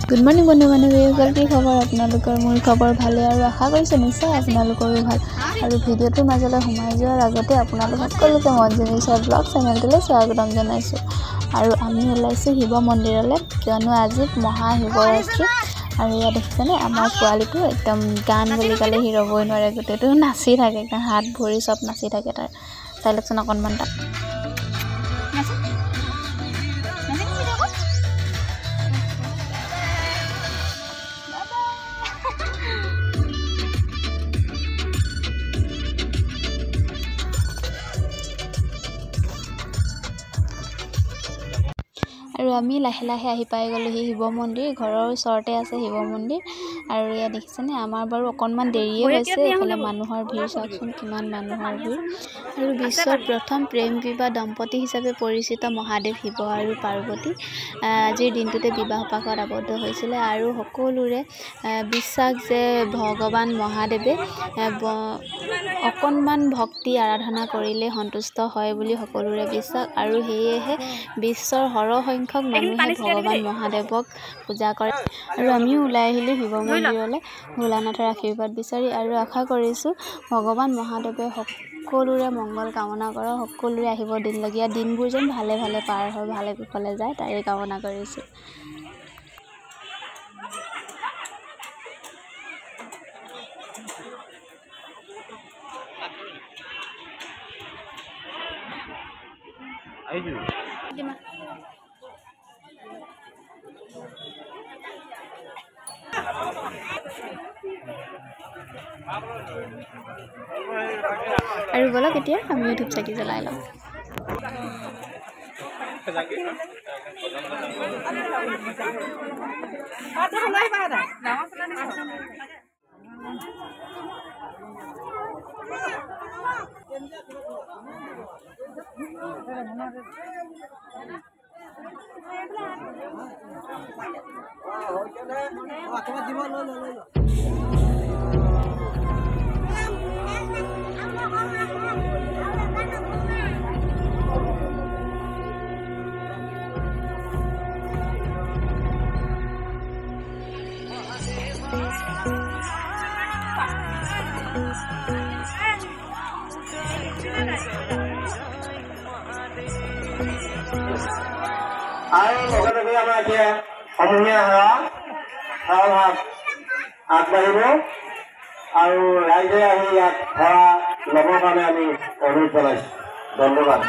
Good morning বন্ধু বান্ধৱীসকল, কি খবৰ আপোনালোকৰ? মোৰ খবৰ ভালে আৰু আশা কৰিছোঁ নিশ্চয় আপোনালোকৰো ভাল। আৰু ভিডিঅ'টোৰ মাজলৈ সোমাই যোৱাৰ আগতে আপোনালোক সকলোকে মঞ্জুৰি শ্বাহ ব্লগ চেনেলটোলৈ স্বাগতম জনাইছোঁ। আৰু আমি ওলাইছোঁ শিৱ মন্দিৰলৈ, কিয়নো আজি মহাশিৱৰাত্ৰি। আৰু ইয়াত দেখিছেনে আমাৰ পোৱালিটো একদম গান বুলি ক'লে সি ৰ'বই নোৱাৰে, গোটেইটো নাচি থাকে, একদম হাত ভৰি চব নাচি থাকে। তাৰ চাইলকচোন অকণমান তাক। আৰু আমি লাহে লাহে আহি পাই গ'লোহি শিৱ মন্দিৰ। ঘৰৰ ওচৰতে আছে শিৱ মন্দিৰ। আৰু ইয়াত দেখিছেনে আমাৰ বাৰু অকণমান দেৰিয়ে হৈছে। এইফালে মানুহৰ ভিৰ চাওকচোন, কিমান মানুহৰ ভিৰ। আৰু বিশ্বৰ প্ৰথম প্ৰেম বিবাহ দম্পতি হিচাপে পৰিচিত মহাদেৱ শিৱ আৰু পাৰ্বতী আজিৰ দিনটোতে বিবাহ পাশত আবদ্ধ হৈছিলে। আৰু সকলোৰে বিশ্বাস যে ভগৱান মহাদেৱে অকণমান ভক্তি আৰাধনা কৰিলে সন্তুষ্ট হয় বুলি সকলোৰে বিশ্বাস। আৰু সেয়েহে বিশ্বৰ সৰহসংখ্যক মানুহে ভগৱান মহাদেৱক পূজা কৰে। আৰু আমিও ওলাই আহিলোঁ শিৱ মন্দিৰলৈ ভোলানাথৰ আশীৰ্বাদ বিচাৰি। আৰু আশা কৰিছোঁ ভগৱান মহাদেৱে সকলোৰে মংগল কামনা কৰক, সকলোৰে আহিব দিনলগীয়া দিনবোৰ যেন ভালে ভালে পাৰ হয়, ভালে কুশলে যায়, তাৰে কামনা কৰিছোঁ। আৰু বলক এতিয়া আমি ধূপ চাকি জ্বলাই লওঁ। আৰু লগে লগে আমাৰ এতিয়া সমূহীয়া সেৱা ভাগ আগবাঢ়িব। আৰু ৰাইজে আহি ইয়াত সেৱা ল'বৰ কাৰণে আমি অনুৰোধ জনাইছোঁ। ধন্যবাদ।